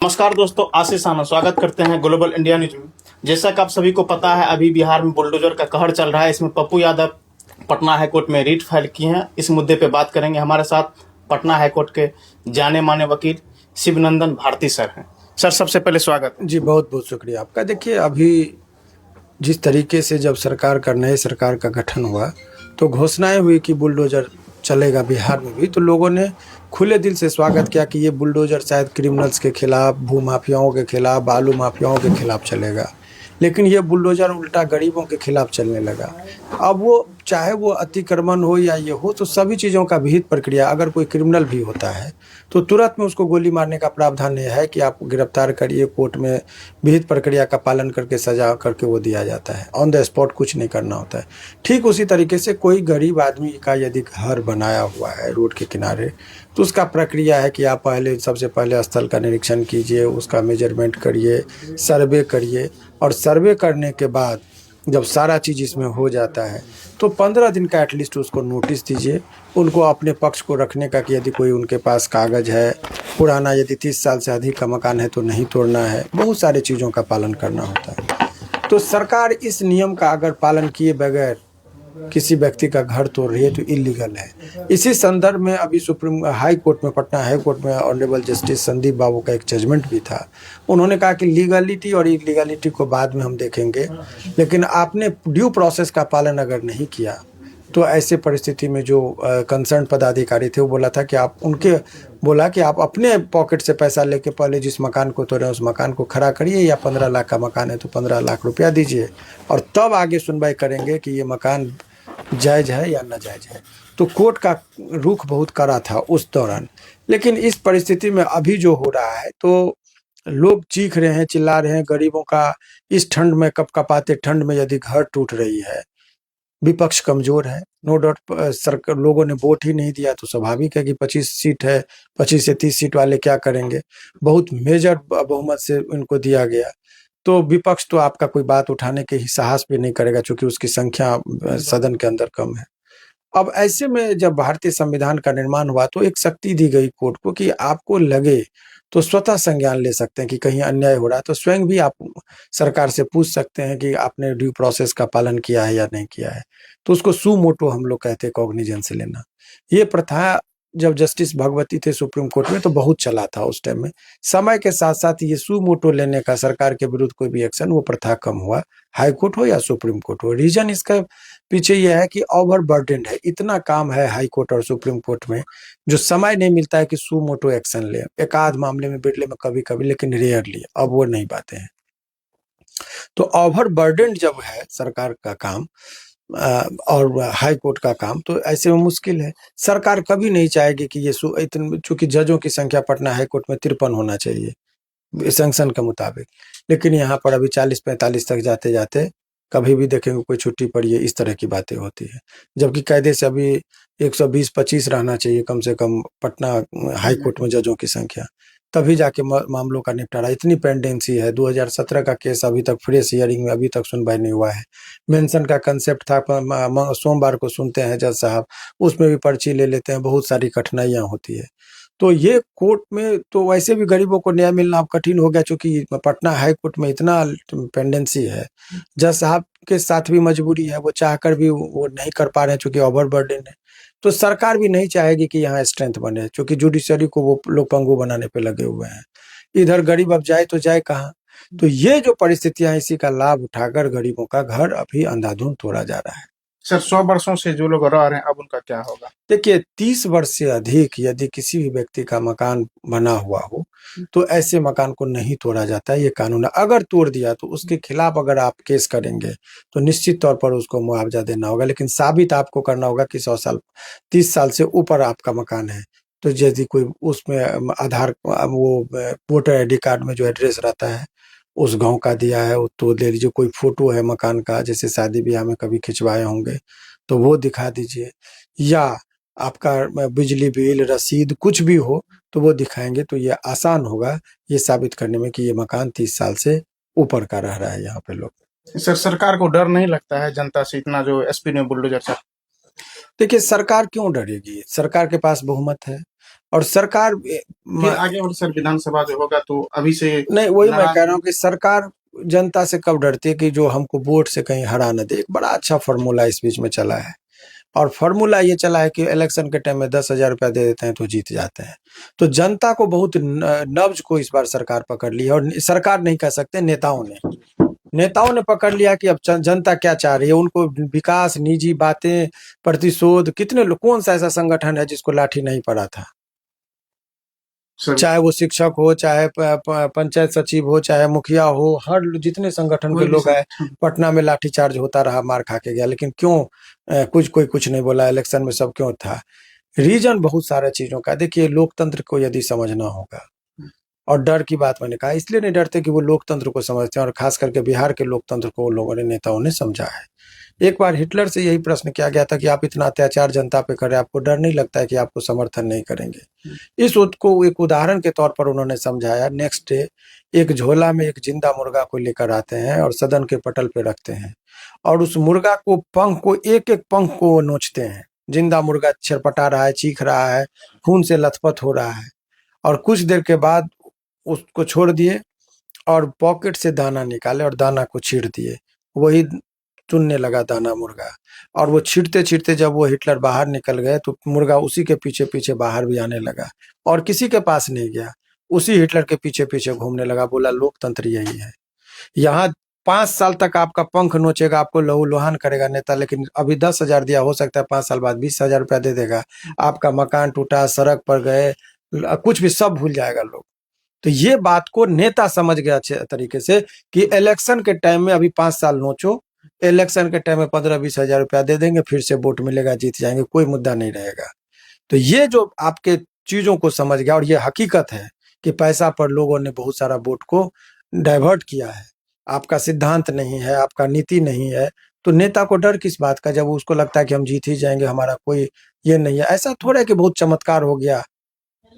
नमस्कार दोस्तों, आशीष आनंद स्वागत करते हैं ग्लोबल इंडिया न्यूज में। जैसा कि आप सभी को पता है, अभी बिहार में बुलडोजर का कहर चल रहा है। इसमें पप्पू यादव पटना हाईकोर्ट में रिट फाइल किए हैं। इस मुद्दे पे बात करेंगे। हमारे साथ पटना हाईकोर्ट के जाने माने वकील शिवनंदन भारती सर हैं। सर, सबसे पहले स्वागत। जी, बहुत बहुत शुक्रिया आपका। देखिए, अभी जिस तरीके से जब नए सरकार का गठन हुआ तो घोषणाएं हुई कि बुलडोजर चलेगा बिहार में भी, तो लोगों ने खुले दिल से स्वागत किया कि ये बुलडोजर शायद क्रिमिनल्स के खिलाफ, भूमाफियाओं के खिलाफ, बालू माफियाओं के खिलाफ चलेगा। लेकिन ये बुलडोजर उल्टा गरीबों के खिलाफ चलने लगा। अब वो चाहे वो अतिक्रमण हो या ये हो, तो सभी चीज़ों का विहित प्रक्रिया, अगर कोई क्रिमिनल भी होता है तो तुरंत में उसको गोली मारने का प्रावधान यह है कि आप गिरफ्तार करिए, कोर्ट में विहित प्रक्रिया का पालन करके सजा करके वो दिया जाता है। ऑन द स्पॉट कुछ नहीं करना होता है। ठीक उसी तरीके से कोई गरीब आदमी का यदि घर बनाया हुआ है रोड के किनारे, तो उसका प्रक्रिया है कि आप सबसे पहले स्थल का निरीक्षण कीजिए, उसका मेजरमेंट करिए, सर्वे करिए, और सर्वे करने के बाद जब सारा चीज़ इसमें हो जाता है तो 15 दिन का एटलीस्ट उसको नोटिस दीजिए, उनको अपने पक्ष को रखने का कि यदि कोई उनके पास कागज़ है पुराना, यदि 30 साल से अधिक का मकान है तो नहीं तोड़ना है। बहुत सारी चीज़ों का पालन करना होता है। तो सरकार इस नियम का अगर पालन किए बगैर किसी व्यक्ति का घर तोड़ रही है तो इलीगल है। इसी संदर्भ में अभी सुप्रीम हाई कोर्ट में, पटना हाई कोर्ट में ऑनरेबल जस्टिस संदीप बाबू का एक जजमेंट भी था। उन्होंने कहा कि लीगलिटी और इलीगलिटी को बाद में हम देखेंगे, लेकिन आपने ड्यू प्रोसेस का पालन अगर नहीं किया तो ऐसे परिस्थिति में जो कंसर्न पदाधिकारी थे वो बोला कि आप अपने पॉकेट से पैसा लेके पहले जिस मकान को तोड़े उस मकान को खड़ा करिए, या 15 लाख का मकान है तो 15 लाख रुपया दीजिए, और तब आगे सुनवाई करेंगे कि ये मकान जायज़ है या नाजायज़ है। तो कोर्ट का रुख बहुत कड़ा था उस दौरान। लेकिन इस परिस्थिति में अभी जो हो रहा है तो लोग चीख रहे हैं, चिल्ला रहे हैं। गरीबों का इस ठंड में, कपकपाते ठंड में यदि घर टूट रही है, विपक्ष कमजोर है, नो डाउट। सरकार, लोगों ने वोट ही नहीं दिया तो स्वाभाविक है कि 25 सीट है, 25 से 30 सीट वाले क्या करेंगे। बहुत मेजर बहुमत से इनको दिया गया, तो विपक्ष तो आपका कोई बात उठाने के ही साहस भी नहीं करेगा, क्योंकि उसकी संख्या सदन के अंदर कम है। अब ऐसे में जब भारतीय संविधान का निर्माण हुआ तो एक शक्ति दी गई कोर्ट को कि आपको लगे तो स्वतः संज्ञान ले सकते हैं कि कहीं अन्याय हो रहा है, तो स्वयं भी आप सरकार से पूछ सकते हैं कि आपने ड्यू प्रोसेस का पालन किया है या नहीं किया है। तो उसको सू मोटो हम लोग कहते हैं, कॉग्निजेंस लेना। ये प्रथा जब जस्टिस भगवती थे सुप्रीम कोर्ट में तो बहुत चला था उस टाइम में। समय के साथ साथ ये सू मोटो लेने का, सरकार के विरुद्ध कोई भी एक्शन, वो प्रथा कम हुआ, हाई कोर्ट हो या सुप्रीम कोर्ट हो। रीजन इसका पीछे यह है कि ओवरबर्डेंड है, इतना काम है हाई कोर्ट और सुप्रीम कोर्ट में, जो समय नहीं मिलता है कि सू मोटो एक्शन ले। एक आध मामले में, बिरले में कभी कभी, लेकिन रेयरली। अब वो नहीं बातें हैं। तो ओवरबर्डेंड जब है सरकार का काम और हाई कोर्ट का काम, तो ऐसे में मुश्किल है। सरकार कभी नहीं चाहेगी कि ये चूंकि जजों की संख्या पटना हाई कोर्ट में 53 होना चाहिए सैंक्शन के मुताबिक, लेकिन यहाँ पर अभी 40-45 तक जाते जाते कभी भी देखेंगे कोई छुट्टी पड़ी है, इस तरह की बातें होती है। जबकि कायदे से अभी 120-25 रहना चाहिए कम से कम पटना हाई कोर्ट में जजों की संख्या, तभी जाके मामलों का निपटारा। इतनी पेंडेंसी है। 2017 का केस अभी तक फ्रेश हियरिंग में अभी तक सुनवाई नहीं हुआ है। मेंशन का कंसेप्ट था, सोमवार को सुनते हैं जज साहब, उसमें भी पर्ची ले लेते हैं, बहुत सारी कठिनाइयां होती है। तो ये कोर्ट में तो वैसे भी गरीबों को न्याय मिलना अब कठिन हो गया, क्योंकि पटना हाई कोर्ट में इतना पेंडेंसी है। जज साहब के साथ भी मजबूरी है, वो चाहकर भी वो नहीं कर पा रहे हैं क्योंकि ओवरबर्डन है। तो सरकार भी नहीं चाहेगी कि यहाँ स्ट्रेंथ बने, क्योंकि जुडिशरी को वो लोग पंगु बनाने पे लगे हुए हैं। इधर गरीब अब जाए तो जाए कहाँ। तो ये जो परिस्थितियां, इसी का लाभ उठाकर गरीबों का घर अभी अंधाधुंध तोड़ा जा रहा है। सर, 100 वर्षों से जो लोग रह रहे हैं, अब उनका क्या होगा? देखिए, 30 वर्ष से अधिक यदि किसी भी व्यक्ति का मकान बना हुआ हो तो ऐसे मकान को नहीं तोड़ा जाता है, ये कानून है। अगर तोड़ दिया तो उसके खिलाफ अगर आप केस करेंगे तो निश्चित तौर पर उसको मुआवजा देना होगा, लेकिन साबित आपको करना होगा कि 100 साल, 30 साल से ऊपर आपका मकान है। तो यदि कोई उसमें आधार, वो वोटर आईडी कार्ड में जो एड्रेस रहता है उस गांव का दिया है, तो ले लीजिए। कोई फोटो है मकान का, जैसे शादी ब्याह में कभी खिंचवाए होंगे, तो वो दिखा दीजिए। या आपका बिजली बिल, रसीद कुछ भी हो तो वो दिखाएंगे, तो ये आसान होगा ये साबित करने में कि ये मकान 30 साल से ऊपर का रह रहा है यहाँ पे लोग। सर, सरकार को डर नहीं लगता है जनता से, इतना जो एसपी ने बुलडोजर चल? देखिए, सरकार क्यों डरेगी? सरकार के पास बहुमत है। और सरकार फिर आगे और सर विधानसभा जो होगा तो अभी से नहीं, वही मैं नाराज कह रहा हूँ कि सरकार जनता से कब डरती है कि जो हमको वोट से कहीं हरा न दे। एक बड़ा अच्छा फॉर्मूला इस बीच में चला है, और फॉर्मूला ये चला है कि इलेक्शन के टाइम में 10,000 रुपया दे देते हैं तो जीत जाते हैं। तो जनता को बहुत नब्ज को इस बार सरकार पकड़ ली है, और सरकार नहीं कह सकते, नेताओं ने पकड़ लिया कि अब जनता क्या चाह रही है। उनको विकास, निजी बातें, प्रतिशोध, कितने लोग, कौन सा ऐसा संगठन है जिसको लाठी नहीं पड़ा था? सर चाहे वो शिक्षक हो, चाहे पंचायत सचिव हो, चाहे मुखिया हो, हर जितने संगठन के कोई भी लोग आए, संगठन पटना में लाठीचार्ज होता रहा, मार खा के गया, लेकिन क्यों कोई कुछ नहीं बोला? इलेक्शन में सब क्यों था? रीजन बहुत सारे चीजों का। देखिए, लोकतंत्र को यदि समझना होगा, और डर की बात मैंने कहा इसलिए नहीं डरते कि वो लोकतंत्र को समझते हैं, और खास करके बिहार के लोकतंत्र को उन लोगों ने, नेताओं ने समझा है। एक बार हिटलर से यही प्रश्न किया गया था कि आप इतना अत्याचार जनता पे कर रहे हैं, आपको डर नहीं लगता है कि आपको समर्थन नहीं करेंगे? इस को एक उदाहरण के तौर पर उन्होंने समझाया। नेक्स्ट डे एक झोला में एक जिंदा मुर्गा को लेकर आते हैं और सदन के पटल पे रखते हैं, और उस मुर्गा को, पंख को, एक एक पंख को नोचते हैं। जिंदा मुर्गा छरपटा रहा है, चीख रहा है, खून से लथपथ हो रहा है, और कुछ देर के बाद उसको छोड़ दिए और पॉकेट से दाना निकाले और दाना को छींट दिए। वही चुनने लगा दाना मुर्गा, और वो छींटते छींटते जब वो हिटलर बाहर निकल गए तो मुर्गा उसी के पीछे पीछे बाहर भी आने लगा, और किसी के पास नहीं गया, उसी हिटलर के पीछे पीछे घूमने लगा। बोला लोकतंत्र यही है। यहाँ 5 साल तक आपका पंख नोचेगा, आपको लहू लुहान करेगा नेता, लेकिन अभी 10,000 दिया, हो सकता है 5 साल बाद 20,000 रुपया दे देगा। आपका मकान टूटा, सड़क पर गए, कुछ भी सब भूल जाएगा लोग। तो ये बात को नेता समझ गया अच्छे तरीके से कि इलेक्शन के टाइम में अभी 5 साल नोचो, इलेक्शन के टाइम में 15-20 हजार रुपया दे देंगे, फिर से वोट मिलेगा, जीत जाएंगे, कोई मुद्दा नहीं रहेगा। तो ये जो आपके चीजों को समझ गया, और ये हकीकत है कि पैसा पर लोगों ने बहुत सारा वोट को डाइवर्ट किया है। आपका सिद्धांत नहीं है, आपका नीति नहीं है, तो नेता को डर किस बात का, जब उसको लगता है कि हम जीत ही जाएंगे, हमारा कोई ये नहीं है। ऐसा थोड़ा है कि बहुत चमत्कार हो गया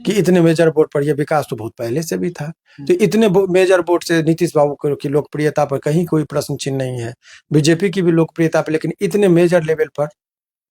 कि इतने मेजर वोट पर, यह विकास तो बहुत पहले से भी था। तो इतने मेजर वोट से नीतीश बाबू की लोकप्रियता पर कहीं कोई प्रश्न चिन्ह नहीं है, बीजेपी की भी लोकप्रियता पर, लेकिन इतने मेजर लेवल पर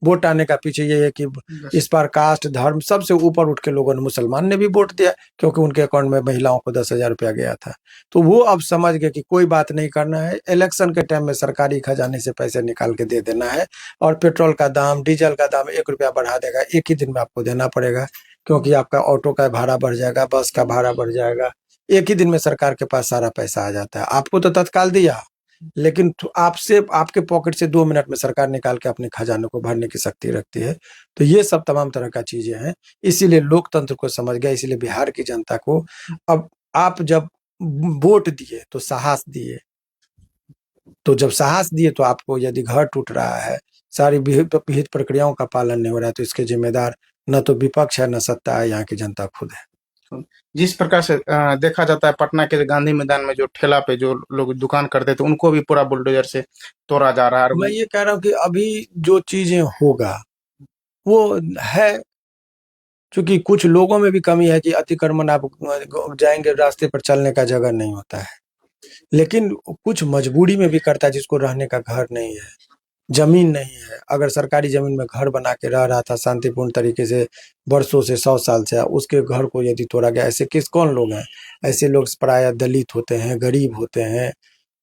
वोट आने का पीछे ये है कि इस बार कास्ट, धर्म सबसे ऊपर उठ के लोगों ने, मुसलमान ने भी वोट दिया, क्योंकि उनके अकाउंट में महिलाओं को 10,000 रुपया गया था। तो वो अब समझ गए कि कोई बात नहीं करना है, इलेक्शन के टाइम में सरकारी खजाने से पैसे निकाल के दे देना है, और पेट्रोल का दाम, डीजल का दाम 1 रुपया बढ़ा देगा, एक ही दिन में आपको देना पड़ेगा, क्योंकि आपका ऑटो का भाड़ा बढ़ जाएगा, बस का भाड़ा बढ़ जाएगा। एक ही दिन में सरकार के पास सारा पैसा आ जाता है। आपको तो तत्काल दिया, लेकिन आपसे, आपके पॉकेट से 2 मिनट में सरकार निकाल के अपने खजाने को भरने की शक्ति रखती है। तो ये सब तमाम तरह का चीजें हैं, इसीलिए लोकतंत्र को समझ गया। इसीलिए बिहार की जनता को, अब आप जब वोट दिए तो साहस दिए, तो जब साहस दिए तो आपको, यदि घर टूट रहा है, सारी विहित प्रक्रियाओं का पालन नहीं हो रहा है, तो इसके जिम्मेदार न तो विपक्ष है, न सत्ता है, यहाँ की जनता खुद है। जिस प्रकार से देखा जाता है, पटना के गांधी मैदान में जो ठेला पे जो लोग दुकान करते थे, उनको भी पूरा बुलडोजर से तोड़ा जा रहा है। मैं ये कह रहा हूँ कि अभी जो चीजें होगा वो है, क्योंकि कुछ लोगों में भी कमी है कि अतिक्रमण, आप जाएंगे रास्ते पर चलने का जगह नहीं होता है, लेकिन कुछ मजबूरी में भी करता है, जिसको रहने का घर नहीं है, जमीन नहीं है। अगर सरकारी जमीन में घर बना के रह रहा था शांतिपूर्ण तरीके से वर्षों से, 100 साल से, उसके घर को यदि तोड़ा गया, ऐसे कौन लोग हैं? ऐसे लोग प्रायः दलित होते हैं, गरीब होते हैं,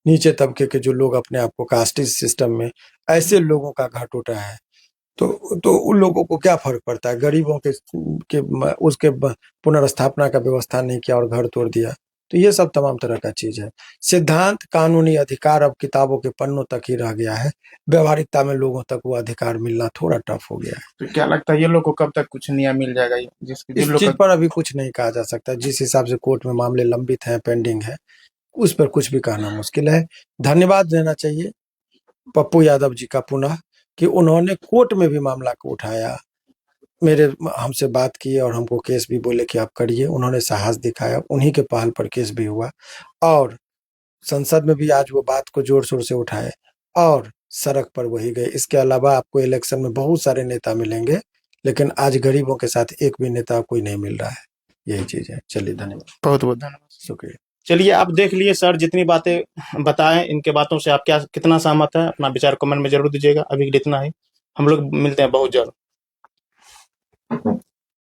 नीचे तबके के जो लोग अपने आप को कास्टिस्ट सिस्टम में, ऐसे लोगों का घर टूटा है। तो उन लोगों को क्या फर्क पड़ता है? गरीबों के उसके पुनर्स्थापना का व्यवस्था नहीं किया और घर तोड़ दिया। तो ये सब तमाम तरह का चीज है। सिद्धांत, कानूनी अधिकार अब किताबों के पन्नों तक ही रह गया है, व्यवहारिकता में लोगों तक वो अधिकार मिलना थोड़ा टफ हो गया है। तो क्या लगता है ये लोग को कब तक कुछ न्याय मिल जाएगा? इस चीज पर अभी कुछ नहीं कहा जा सकता। जिस हिसाब से कोर्ट में मामले लंबित हैं, पेंडिंग है, उस पर कुछ भी कहना मुश्किल है। धन्यवाद देना चाहिए पप्पू यादव जी का पुनः, कि उन्होंने कोर्ट में भी मामला को उठाया, मेरे हमसे बात की और हमको केस भी बोले कि आप करिए। उन्होंने साहस दिखाया, उन्हीं के पहल पर केस भी हुआ, और संसद में भी आज वो बात को जोर शोर से उठाए, और सड़क पर वही गए। इसके अलावा आपको इलेक्शन में बहुत सारे नेता मिलेंगे, लेकिन आज गरीबों के साथ एक भी नेता कोई नहीं मिल रहा है। यही चीज है। चलिए, धन्यवाद, बहुत बहुत धन्यवाद, शुक्रिया। चलिए, आप देख लिए सर जितनी बातें बताएं, इनके बातों से आप क्या कितना सहमत है, अपना विचार कमेंट में जरूर दीजिएगा। अभी के लिए इतना ही, हम लोग मिलते हैं बहुत जल्द।